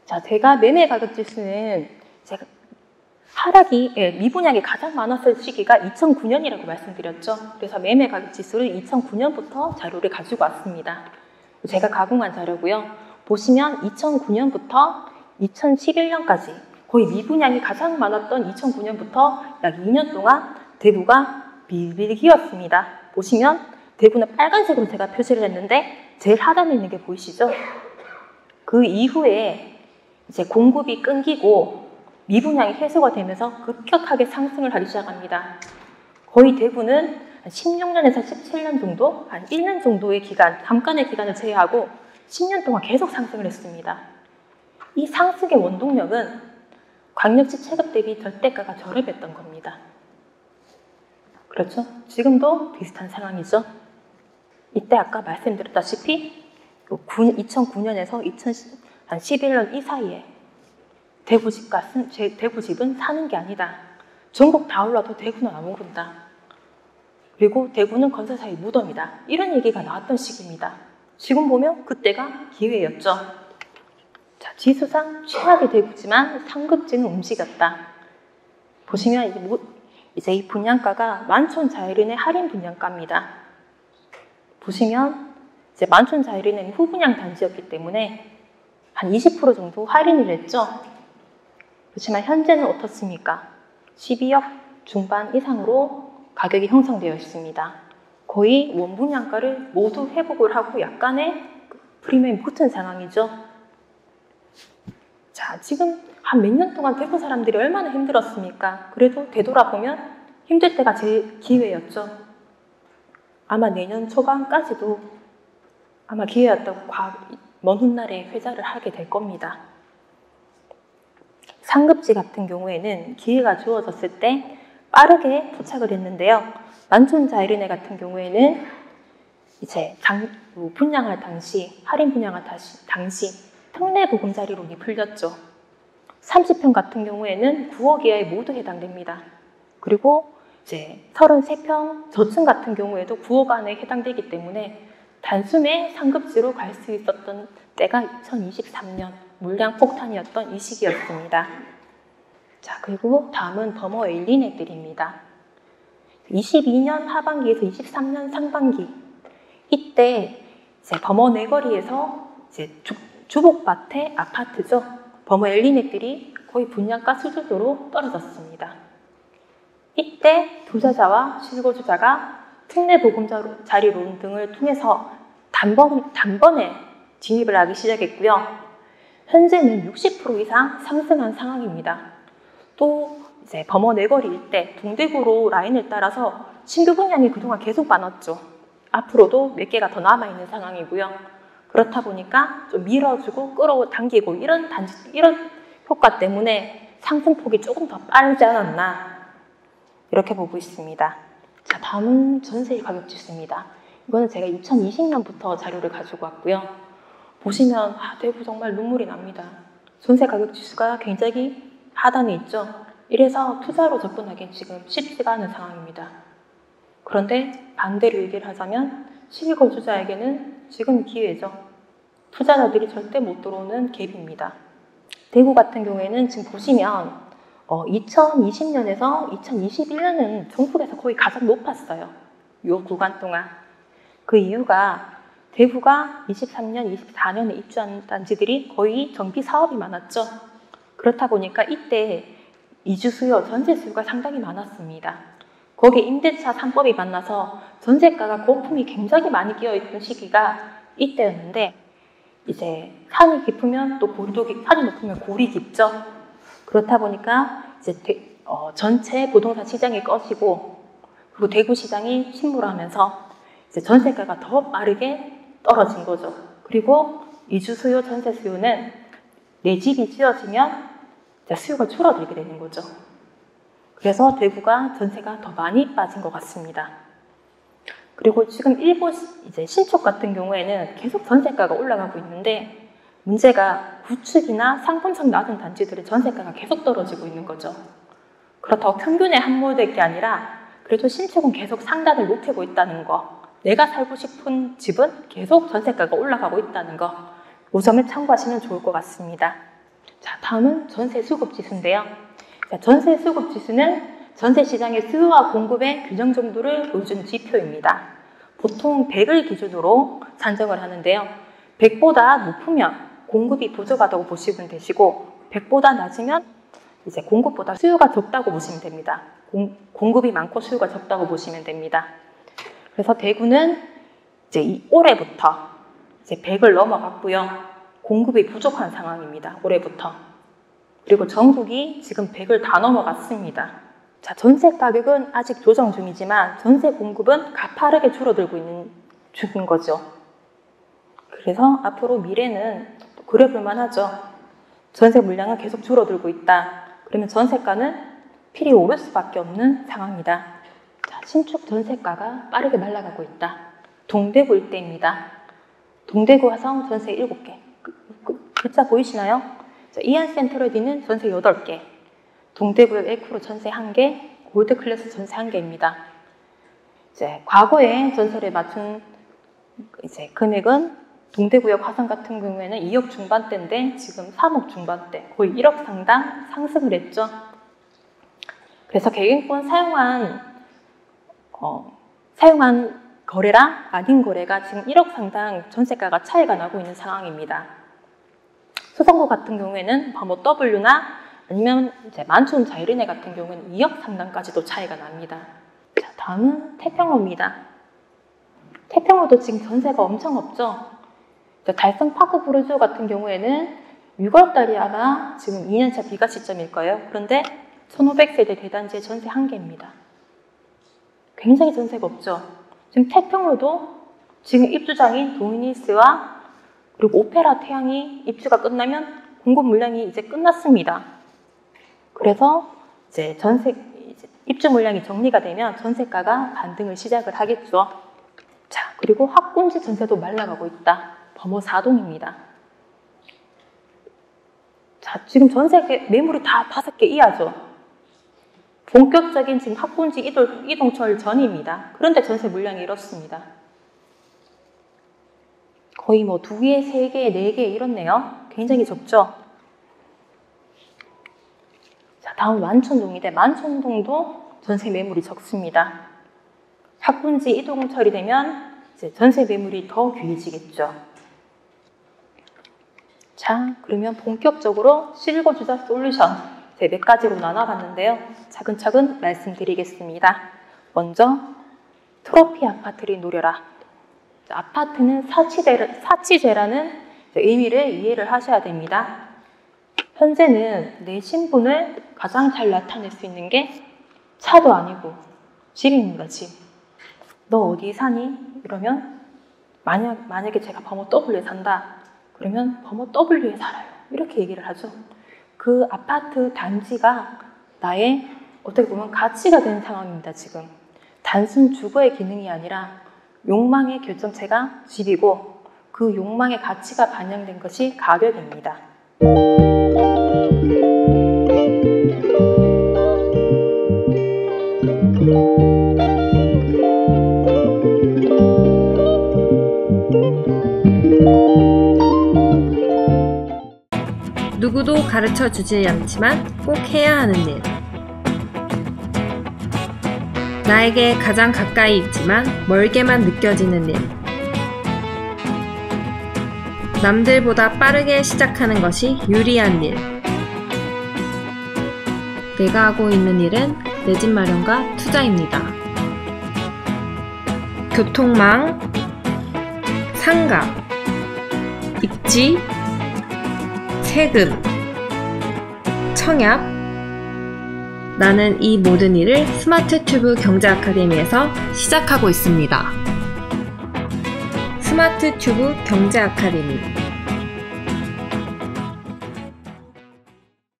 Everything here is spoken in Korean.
자, 제가 매매 가격 지수는 제가 하락이, 미분양이 가장 많았을 시기가 2009년이라고 말씀드렸죠. 그래서 매매 가격 지수를 2009년부터 자료를 가지고 왔습니다. 제가 가공한 자료고요. 보시면 2009년부터 2011년까지 거의 미분양이 가장 많았던 2009년부터 약 2년 동안 대구가 비일비재기였습니다. 보시면 대구는 빨간색으로 제가 표시를 했는데 제일 하단에 있는 게 보이시죠? 그 이후에 이제 공급이 끊기고 미분양이 해소가 되면서 급격하게 상승을 하기 시작합니다. 거의 대구는 한 16년에서 17년 정도, 한 1년 정도의 기간, 잠깐의 기간을 제외하고 10년 동안 계속 상승을 했습니다. 이 상승의 원동력은 광역시 체급 대비 절대가가 저렴했던 겁니다. 그렇죠? 지금도 비슷한 상황이죠. 이때 아까 말씀드렸다시피 2009년에서 2011년 이 사이에 대구 집은 사는 게 아니다. 전국 다 올라도 대구는 안 오른다. 그리고 대구는 건설사의 무덤이다. 이런 얘기가 나왔던 시기입니다. 지금 보면 그때가 기회였죠. 자, 지수상 최악의 대구지만 상급지는 움직였다. 보시면 이제 이 분양가가 만촌자이른의 할인 분양가입니다. 보시면 이제 만촌자이른은 후분양 단지였기 때문에 한 20% 정도 할인을 했죠. 그렇지만 현재는 어떻습니까? 12억 중반 이상으로 가격이 형성되어 있습니다. 거의 원분양가를 모두 회복을 하고 약간의 프리미엄이 붙은 상황이죠. 자, 지금 한 몇 년 동안 대구 사람들이 얼마나 힘들었습니까? 그래도 되돌아보면 힘들 때가 제일 기회였죠. 아마 내년 초반까지도 아마 기회였다고 먼 훗날에 회자를 하게 될 겁니다. 상급지 같은 경우에는 기회가 주어졌을 때 빠르게 포착을 했는데요. 만촌자이르네 같은 경우에는 이제 분양할 당시, 할인 분양할 당시 특례 보금자리론이 풀렸죠. 30평 같은 경우에는 9억 이하에 모두 해당됩니다. 그리고 이제 33평 저층 같은 경우에도 9억 안에 해당되기 때문에 단숨에 상급지로 갈 수 있었던 때가 2023년 물량 폭탄이었던 이 시기였습니다. 자, 그리고 다음은 버머 엘리네들입니다. 22년 하반기에서 23년 상반기 이때 이제 버머 내거리에서 이제 주복밭의 아파트죠. 버머 엘리네들이 거의 분양가 수준으로 떨어졌습니다. 이때 투자자와 실거주자가 특례 보금자리론 등을 통해서 단번에 진입을 하기 시작했고요. 현재는 60% 이상 상승한 상황입니다. 또 이제 버머 내거리 일대 동대구로 라인을 따라서 신규 분양이 그동안 계속 많았죠. 앞으로도 몇 개가 더 남아있는 상황이고요. 그렇다 보니까 좀 밀어주고 끌어당기고 이런 효과 때문에 상승폭이 조금 더 빠르지 않았나 이렇게 보고 있습니다. 자, 다음은 전세 가격 지수입니다. 이거는 제가 2020년부터 자료를 가지고 왔고요. 보시면 대구 정말 눈물이 납니다. 전세 가격 지수가 굉장히 하단에 있죠. 이래서 투자로 접근하기엔 지금 쉽지가 않은 상황입니다. 그런데 반대로 얘기를 하자면 실거주자에게는 지금 기회죠. 투자자들이 절대 못 들어오는 갭입니다. 대구 같은 경우에는 지금 보시면 2020년에서 2021년은 전국에서 거의 가장 높았어요. 이 구간 동안. 그 이유가 대구가 23년, 24년에 입주한 단지들이 거의 정비 사업이 많았죠. 그렇다 보니까 이때 이주 수요, 전세 수요가 상당히 많았습니다. 거기에 임대차 3법이 만나서 전세가가 거품이 굉장히 많이 끼어있던 시기가 이때였는데 이제 산이 깊으면 또 산이 높으면 골이 깊죠. 그렇다 보니까 이제 전체 부동산 시장이 꺼지고 그리고 대구 시장이 침몰하면서 이제 전세가가 더 빠르게 떨어진 거죠. 그리고 이주 수요, 전세 수요는 내 집이 지어지면 수요가 줄어들게 되는 거죠. 그래서 대구가 전세가 더 많이 빠진 것 같습니다. 그리고 지금 일부 이제 신축 같은 경우에는 계속 전세가가 올라가고 있는데 문제가 구축이나 상품성 낮은 단지들의 전세가가 계속 떨어지고 있는 거죠. 그렇다고 평균에 함몰될 게 아니라 그래도 신축은 계속 상단을 높이고 있다는 거, 내가 살고 싶은 집은 계속 전세가가 올라가고 있다는 거, 이 점을 참고하시면 좋을 것 같습니다. 자, 다음은 전세 수급 지수인데요. 자, 전세 수급 지수는 전세 시장의 수요와 공급의 균형 정도를 보여주는 지표입니다. 보통 100을 기준으로 산정을 하는데요. 100보다 높으면 공급이 부족하다고 보시면 되시고 100보다 낮으면 이제 공급보다 수요가 적다고 보시면 됩니다. 공급이 많고 수요가 적다고 보시면 됩니다. 그래서 대구는 이제 올해부터 이제 100을 넘어갔고요. 공급이 부족한 상황입니다. 올해부터. 그리고 전국이 지금 100을 다 넘어갔습니다. 자, 전세 가격은 아직 조정 중이지만 전세 공급은 가파르게 줄어들고 있는 중인 거죠. 그래서 앞으로 미래는 그래 볼만 하죠. 전세 물량은 계속 줄어들고 있다. 그러면 전세가는 필히 오를 수밖에 없는 상황이다. 자, 신축 전세가가 빠르게 날아가고 있다. 동대구 일대입니다. 동대구 화성 전세 7개. 글자 보이시나요? 자, 이안센트럴디는 전세 8개. 동대구역 에크로 전세 1개, 골드클래스 전세 1개입니다. 이제 과거에 전세를 맞춘 이제 금액은 동대구역 화성 같은 경우에는 2억 중반대인데 지금 3억 중반대, 거의 1억 상당 상승을 했죠. 그래서 계획권 사용한 거래랑 아닌 거래가 지금 1억 상당 전세가가 차이가 나고 있는 상황입니다. 소성구 같은 경우에는 범어 W나 아니면 이제 만촌 자이르네 같은 경우는 2억 상당까지도 차이가 납니다. 자, 다음은 태평호입니다. 태평호도 지금 전세가 엄청 없죠. 달성 파크 브루즈 같은 경우에는 6월달이 아마 지금 2년차 비과 시점일 거예요. 그런데 1500세대 대단지의 전세 1개입니다. 굉장히 전세가 없죠. 지금 태평호도 지금 입주장인 도미니스와 그리고 오페라 태양이 입주가 끝나면 공급 물량이 이제 끝났습니다. 그래서 이제 입주 물량이 정리가 되면 전세가가 반등을 시작을 하겠죠. 자, 그리고 학군지 전세도 말라가고 있다. 범어 4동입니다. 자, 지금 전세 매물이 다 5개 이하죠. 본격적인 지금 학군지 이동철 전입니다. 그런데 전세 물량이 이렇습니다. 거의 뭐 2개, 3개, 4개 이렇네요. 굉장히 적죠. 자, 다음 만촌동인데 만촌동도 전세 매물이 적습니다. 학군지 이동철이 되면 이제 전세 매물이 더 귀해지겠죠. 자, 그러면 본격적으로 실거주자 솔루션 몇 가지로 나눠봤는데요. 차근차근 말씀드리겠습니다. 먼저 트로피 아파트를 노려라. 아파트는 사치제라는 의미를 이해를 하셔야 됩니다. 현재는 내 신분을 가장 잘 나타낼 수 있는 게 차도 아니고 집입니다. 집. 너 어디 사니? 이러면 만약에 제가 범어 W에 산다. 그러면 범어 W에 살아요. 이렇게 얘기를 하죠. 그 아파트 단지가 나의 어떻게 보면 가치가 된 상황입니다. 지금. 단순 주거의 기능이 아니라 욕망의 결정체가 집이고 그 욕망의 가치가 반영된 것이 가격입니다. 누구도 가르쳐 주지 않지만 꼭 해야 하는 일. 나에게 가장 가까이 있지만 멀게만 느껴지는 일. 남들보다 빠르게 시작하는 것이 유리한 일. 내가 하고 있는 일은 내 집 마련과 투자입니다. 교통망, 상가, 입지, 세금, 청약. 나는 이 모든 일을 스마트 튜브 경제 아카데미에서 시작하고 있습니다. 스마트 튜브 경제 아카데미.